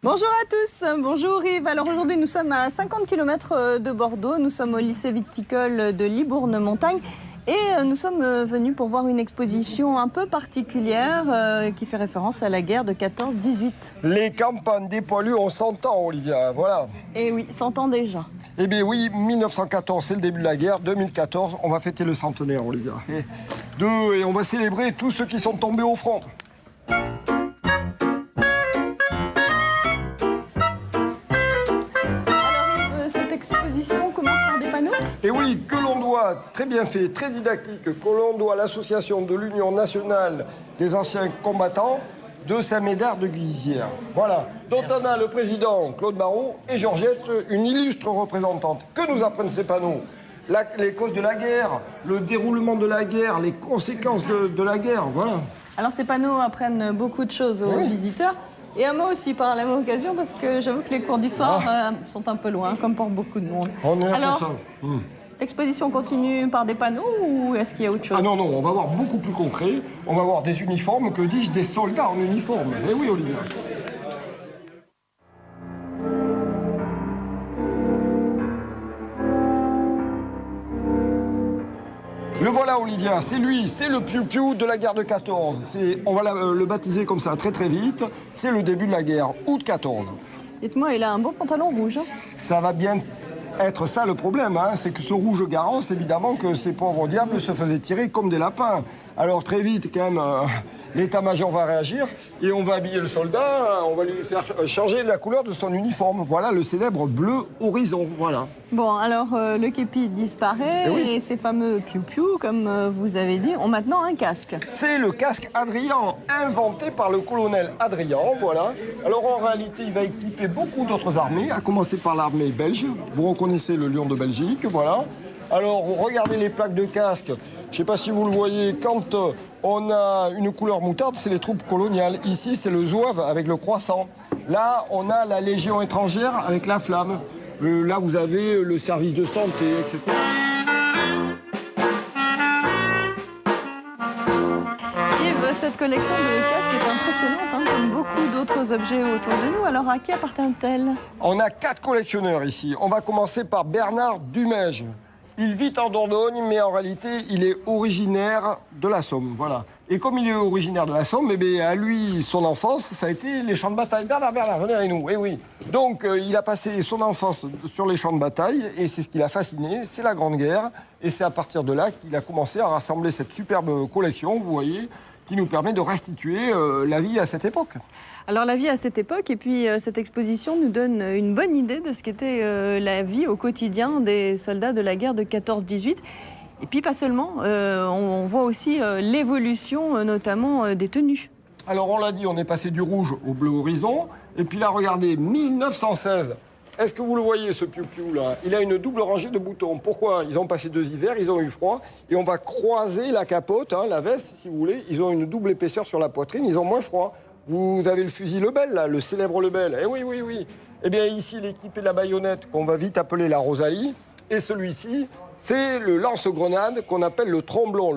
Bonjour à tous, bonjour Yves. Alors aujourd'hui nous sommes à 50 km de Bordeaux, nous sommes au lycée viticole de Libourne-Montagne et nous sommes venus pour voir une exposition un peu particulière qui fait référence à la guerre de 14-18. Les campagnes des poilus ont 100 ans, Olivia, voilà. Et oui, 100 ans déjà. Eh bien oui, 1914, c'est le début de la guerre. 2014, on va fêter le centenaire, Olivia. Et on va célébrer tous ceux qui sont tombés au front. Exposition commence par des panneaux. Et oui, que l'on doit, très bien fait, très didactique, que l'on doit à l'association de l'Union nationale des anciens combattants de Saint-Médard de Glizières. Voilà, dont on a le président Claude Marot et Georgette, une illustre représentante. Que nous apprennent ces panneaux? Les causes de la guerre, le déroulement de la guerre, les conséquences de la guerre, voilà. Alors ces panneaux apprennent beaucoup de choses aux visiteurs. Et à moi aussi, par la même occasion, parce que j'avoue que les cours d'histoire sont un peu loin, comme pour beaucoup de monde. On est là Alors, pour ça. l'exposition continue par des panneaux ou est-ce qu'il y a autre chose? Ah non, non, on va voir beaucoup plus concret. On va voir des uniformes, que dis-je, des soldats en uniforme. Eh oui, Olivier. Le voilà, Olivia, c'est lui, c'est le piou-piou de la guerre de 14. On va le baptiser comme ça très très vite. C'est le début de la guerre, août 14. Dites-moi, il a un beau pantalon rouge. Ça va bien être ça le problème, hein, c'est que ce rouge garance, évidemment que ces pauvres diables se faisaient tirer comme des lapins. Alors très vite, quand même, l'état-major va réagir et on va habiller le soldat, on va lui faire changer la couleur de son uniforme. Voilà, le célèbre bleu horizon, voilà. Bon, alors le képi disparaît et ces fameux piou-piou, comme vous avez dit, ont maintenant un casque. C'est le casque Adrian, inventé par le colonel Adrian, voilà. Alors en réalité, il va équiper beaucoup d'autres armées, à commencer par l'armée belge. Vous reconnaissez le lion de Belgique, voilà. Alors regardez les plaques de casque. Je ne sais pas si vous le voyez, quand on a une couleur moutarde, c'est les troupes coloniales. Ici, c'est le zouave avec le croissant. Là, on a la Légion étrangère avec la flamme. Là, vous avez le service de santé, etc. Yves, cette collection de casques est impressionnante, hein, comme beaucoup d'autres objets autour de nous. Alors, à qui appartient-elle? On a 4 collectionneurs ici. On va commencer par Bernard Dumège. Il vit en Dordogne, mais en réalité, il est originaire de la Somme, voilà. Et comme il est originaire de la Somme, eh bien, à lui, son enfance, ça a été les champs de bataille. Bernard, venez avec nous, eh oui. Donc, il a passé son enfance sur les champs de bataille, et c'est ce qui l'a fasciné, c'est la Grande Guerre. Et c'est à partir de là qu'il a commencé à rassembler cette superbe collection, vous voyez, qui nous permet de restituer la vie à cette époque. Alors la vie à cette époque, et puis cette exposition nous donne une bonne idée de ce qu'était la vie au quotidien des soldats de la guerre de 14-18. Et puis pas seulement, on voit aussi l'évolution notamment des tenues. Alors on l'a dit, on est passé du rouge au bleu horizon, et puis là regardez, 1916. Est-ce que vous le voyez ce piou-piou là? Il a une double rangée de boutons. Pourquoi? Ils ont passé 2 hivers, ils ont eu froid, et on va croiser la capote, hein, la veste si vous voulez. Ils ont une double épaisseur sur la poitrine, ils ont moins froid. Vous avez le fusil Lebel, là, le célèbre Lebel. Eh oui, oui, oui. Eh bien, ici, il est équipé de la baïonnette qu'on va vite appeler la Rosalie. Et celui-ci, c'est le lance-grenade qu'on appelle le tromblon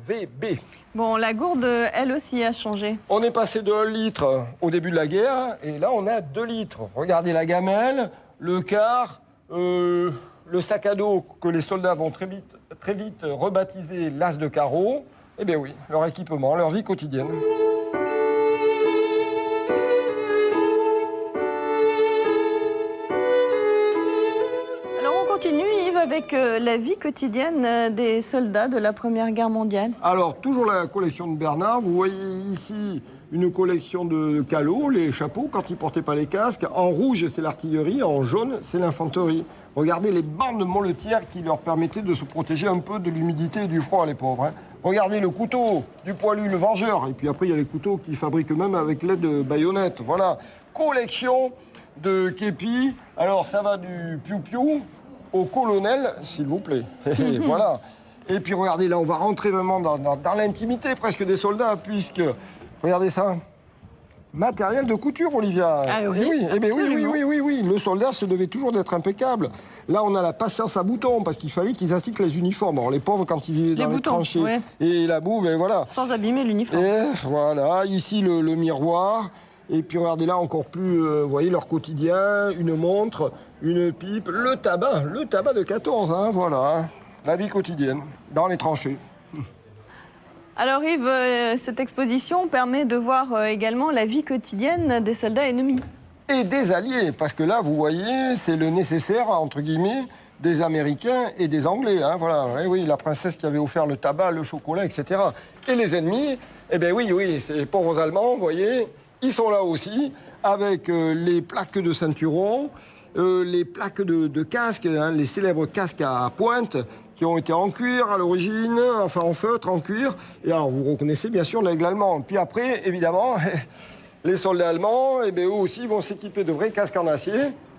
VB. Bon, la gourde, elle aussi, a changé. On est passé de 1 litre au début de la guerre, et là, on a 2 litres. Regardez la gamelle, le quart, le sac à dos que les soldats vont très vite rebaptiser l'as de carreau. Eh bien oui, leur équipement, leur vie quotidienne. Continue, Yves, avec la vie quotidienne des soldats de la Première Guerre mondiale. Alors, toujours la collection de Bernard. Vous voyez ici une collection de calots, les chapeaux, quand ils ne portaient pas les casques. En rouge, c'est l'artillerie. En jaune, c'est l'infanterie. Regardez les bandes molletières qui leur permettaient de se protéger un peu de l'humidité et du froid, les pauvres. Hein. Regardez le couteau du poilu, le vengeur. Et puis après, il y a les couteaux qu'ils fabriquent eux-mêmes avec l'aide de baïonnettes. Voilà. Collection de képis. Alors, ça va du piou-piou au colonel, s'il vous plaît. Voilà. Et puis regardez, là, on va rentrer vraiment dans l'intimité presque des soldats, puisque, regardez ça, matériel de couture, Olivia. Ah oui, oui. Eh bien, oui. Le soldat se devait toujours d'être impeccable. Là, on a la patience à boutons, parce qu'il fallait qu'ils astiquent les uniformes. Alors, les pauvres, quand ils vivaient dans les tranchées, et la boue, ben voilà. Sans abîmer l'uniforme. Et voilà, ici, le miroir. Et puis regardez là encore plus, vous voyez leur quotidien, une montre, une pipe, le tabac de 14, hein, voilà, hein, la vie quotidienne dans les tranchées. Alors Yves, cette exposition permet de voir également la vie quotidienne des soldats ennemis. Et des alliés, parce que là, vous voyez, c'est le nécessaire, entre guillemets, des Américains et des Anglais. Hein, voilà. Et oui, la princesse qui avait offert le tabac, le chocolat, etc. Et les ennemis, eh bien oui, c'est les pauvres Allemands, vous voyez, ils sont là aussi, avec les plaques de ceinturon, les plaques de casques, hein, les célèbres casques à pointe, qui ont été en cuir à l'origine, enfin en feutre, en cuir. Et alors, vous reconnaissez bien sûr l'aigle allemand. Puis après, évidemment, les soldats allemands, eh bien, eux aussi, vont s'équiper de vrais casques en acier.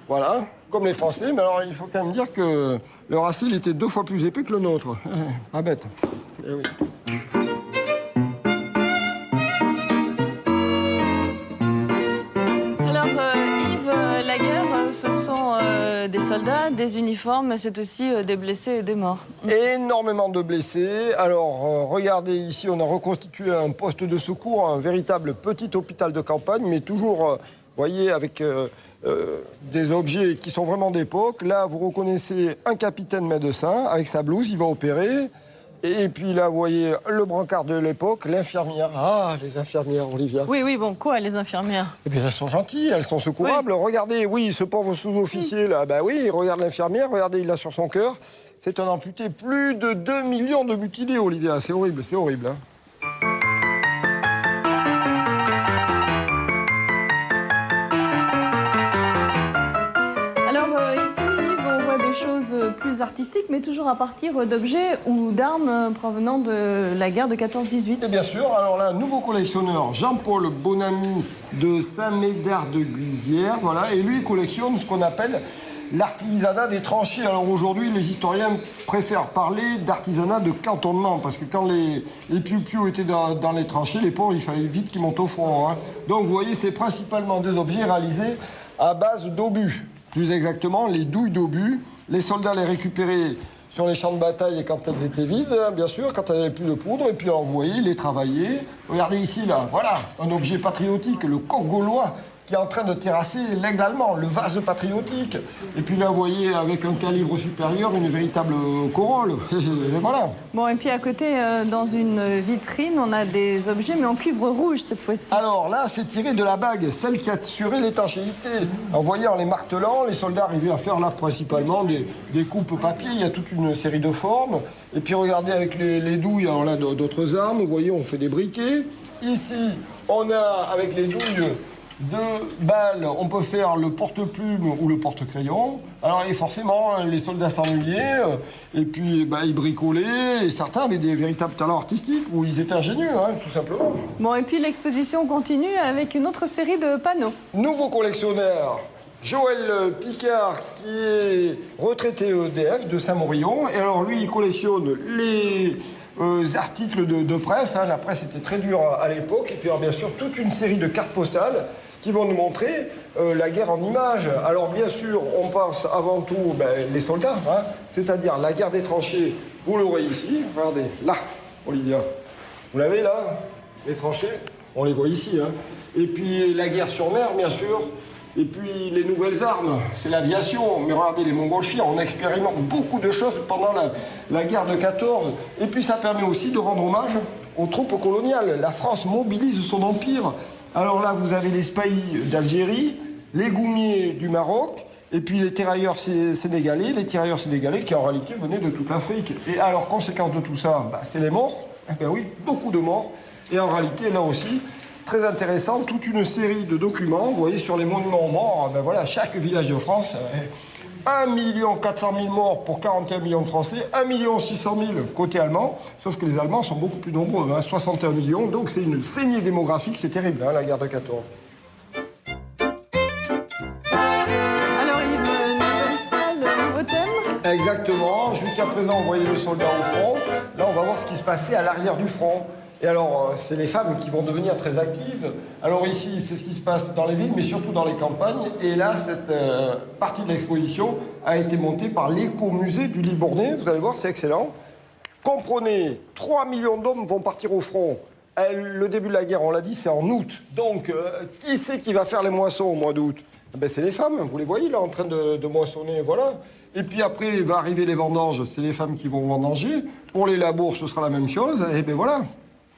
Voilà, comme les Français. Mais alors, il faut quand même dire que leur acier, il était 2 fois plus épais que le nôtre. Pas bête. Eh oui. Alors Yves, la guerre, ce sont des soldats, des uniformes, mais c'est aussi des blessés et des morts. Énormément de blessés. Alors, regardez ici, on a reconstitué un poste de secours, un véritable petit hôpital de campagne, mais toujours, vous voyez, avec des objets qui sont vraiment d'époque. Là, vous reconnaissez un capitaine médecin avec sa blouse, il va opérer. Et puis là, vous voyez le brancard de l'époque, l'infirmière. Ah, les infirmières, Olivia. Oui, bon, quoi, les infirmières? Eh bien, elles sont gentilles, elles sont secourables. Oui. Regardez, oui, ce pauvre sous-officier, là, bah oui, regarde l'infirmière, regardez, il l'a sur son cœur. C'est un amputé, plus de 2 millions de mutilés, Olivia. C'est horrible, hein. Choses plus artistiques, mais toujours à partir d'objets ou d'armes provenant de la guerre de 14-18. Et bien sûr, alors là, nouveau collectionneur, Jean-Paul Bonamy de Saint-Médard de Glizières, voilà, et lui, il collectionne ce qu'on appelle l'artisanat des tranchées. Alors aujourd'hui, les historiens préfèrent parler d'artisanat de cantonnement, parce que quand les piou-piou étaient dans les tranchées, les pauvres, il fallait vite qu'ils montent au front. Hein. Donc vous voyez, c'est principalement des objets réalisés à base d'obus. Plus exactement, les douilles d'obus. Les soldats les récupéraient sur les champs de bataille et quand elles étaient vides, hein, bien sûr, quand elles n'avaient plus de poudre. Et puis, alors, vous voyez, les travailler. Regardez ici, là, voilà, un objet patriotique, le coq gaulois, qui est en train de terrasser l'aigle allemand, le vase patriotique. Et puis là, vous voyez, avec un calibre supérieur, une véritable corolle. Et voilà. Bon, et puis à côté, dans une vitrine, on a des objets, mais en cuivre rouge cette fois-ci. Alors là, c'est tiré de la bague, celle qui assurait l'étanchéité. En voyant, en les martelant, les soldats arrivaient à faire là principalement des coupes papier. Il y a toute une série de formes. Et puis regardez avec les douilles, alors là, d'autres armes. Vous voyez, on fait des briquets. Ici, on a avec les douilles de balles, on peut faire le porte-plume ou le porte-crayon. Alors, et forcément, les soldats s'ennuyaient, et puis ils bricolaient, et certains avaient des véritables talents artistiques, où ils étaient ingénieux, hein, tout simplement. Bon, et puis l'exposition continue avec une autre série de panneaux. Nouveau collectionneur, Joël Picard, qui est retraité EDF de Saint-Morillon, et alors lui, il collectionne les articles de presse, hein. La presse était très dure à l'époque, et puis alors, bien sûr, toute une série de cartes postales qui vont nous montrer la guerre en images. Alors bien sûr, on pense avant tout les soldats, hein, c'est-à-dire la guerre des tranchées. Vous l'aurez ici, regardez, là, Olivia. Vous l'avez là, les tranchées, on les voit ici. Hein. Et puis la guerre sur mer, bien sûr. Et puis les nouvelles armes, c'est l'aviation. Mais regardez, les montgolfières, on expérimente beaucoup de choses pendant la guerre de 14. Et puis ça permet aussi de rendre hommage aux troupes coloniales. La France mobilise son empire. Alors là, vous avez les spahis d'Algérie, les goumiers du Maroc, et puis les tirailleurs sénégalais qui en réalité venaient de toute l'Afrique. Et alors, conséquence de tout ça, c'est les morts. Eh bien oui, beaucoup de morts. Et en réalité, là aussi, très intéressant, toute une série de documents. Vous voyez, sur les monuments aux morts, voilà, chaque village de France, 1 400 000 morts pour 41 millions de Français, 1 600 000 côté allemand, sauf que les Allemands sont beaucoup plus nombreux, 61 millions, donc c'est une saignée démographique, c'est terrible, la guerre de 14. Alors Yves, nouvelle salle, nouveau thème? Exactement, jusqu'à présent on voyait le soldat au front, là on va voir ce qui se passait à l'arrière du front. Et alors, c'est les femmes qui vont devenir très actives. Alors ici, c'est ce qui se passe dans les villes, mais surtout dans les campagnes. Et là, cette partie de l'exposition a été montée par l'écomusée du Libournais. Vous allez voir, c'est excellent. Comprenez, 3 millions d'hommes vont partir au front. Le début de la guerre, on l'a dit, c'est en août. Donc, qui c'est qui va faire les moissons au mois d'août? Ben, c'est les femmes, vous les voyez là, en train de moissonner, voilà. Et puis après, va arriver les vendanges, c'est les femmes qui vont vendanger. Pour les labours, ce sera la même chose, et ben voilà.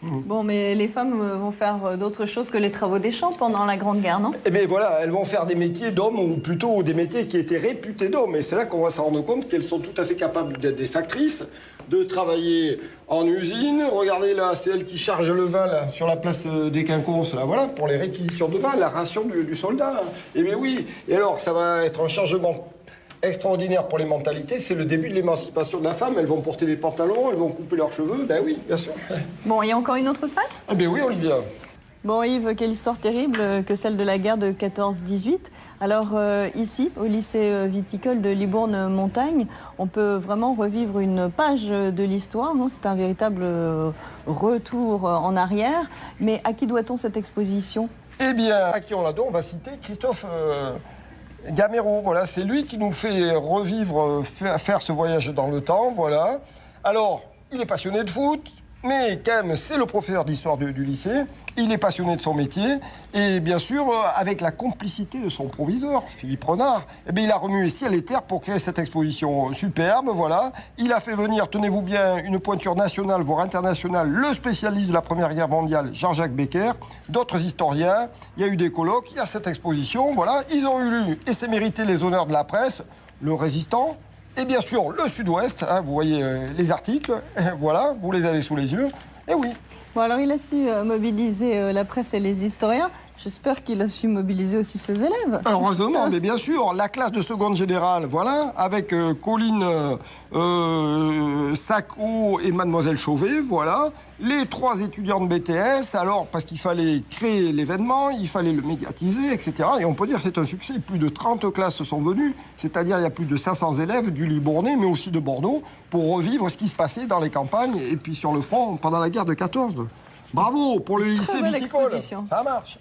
Bon, mais les femmes vont faire d'autres choses que les travaux des champs pendant la Grande Guerre, non? Eh bien voilà, elles vont faire des métiers d'hommes, ou plutôt des métiers qui étaient réputés d'hommes. Et c'est là qu'on va s'en rendre compte qu'elles sont tout à fait capables d'être des factrices, de travailler en usine. Regardez là, c'est elle qui charge le vin là, sur la place des Quinconces, là, voilà, pour les réquisitions de vin, la ration du soldat. Eh bien oui, et alors ça va être un changement extraordinaire pour les mentalités, c'est le début de l'émancipation de la femme. Elles vont porter des pantalons, elles vont couper leurs cheveux, ben oui, bien sûr. Bon, il y a encore une autre salle? Ah ben oui, Olivia. Bon, Yves, quelle histoire terrible que celle de la guerre de 14-18. Alors ici, au lycée viticole de Libourne-Montagne, on peut vraiment revivre une page de l'histoire, hein. C'est un véritable retour en arrière. Mais à qui doit-on cette exposition? Eh bien, à qui on la doit? On va citer Christophe Gamero, voilà, c'est lui qui nous fait revivre, faire ce voyage dans le temps, voilà. Alors, il est passionné de foot, mais quand même, c'est le professeur d'histoire du lycée. Il est passionné de son métier. Et bien sûr, avec la complicité de son proviseur, Philippe Renard, eh bien, il a remué ciel et terre pour créer cette exposition superbe, voilà. Il a fait venir, tenez-vous bien, une pointure nationale, voire internationale, le spécialiste de la Première Guerre mondiale, Jean-Jacques Becker, d'autres historiens. Il y a eu des colloques, il y a cette exposition, voilà. Ils ont eu, et c'est mérité, les honneurs de la presse, le Résistant, et bien sûr, le Sud-Ouest, hein, vous voyez les articles, voilà, vous les avez sous les yeux, et oui. Bon, alors il a su mobiliser la presse et les historiens. J'espère qu'il a su mobiliser aussi ses élèves. Heureusement, mais bien sûr, la classe de seconde générale, voilà, avec Colline Sacco et Mademoiselle Chauvet, voilà. Les 3 étudiants de BTS, alors, parce qu'il fallait créer l'événement, il fallait le médiatiser, etc. Et on peut dire que c'est un succès. Plus de 30 classes sont venues, c'est-à-dire il y a plus de 500 élèves du Libournais, mais aussi de Bordeaux, pour revivre ce qui se passait dans les campagnes et puis sur le front pendant la guerre de 14. Bravo pour le lycée viticole. Exposition. Ça marche.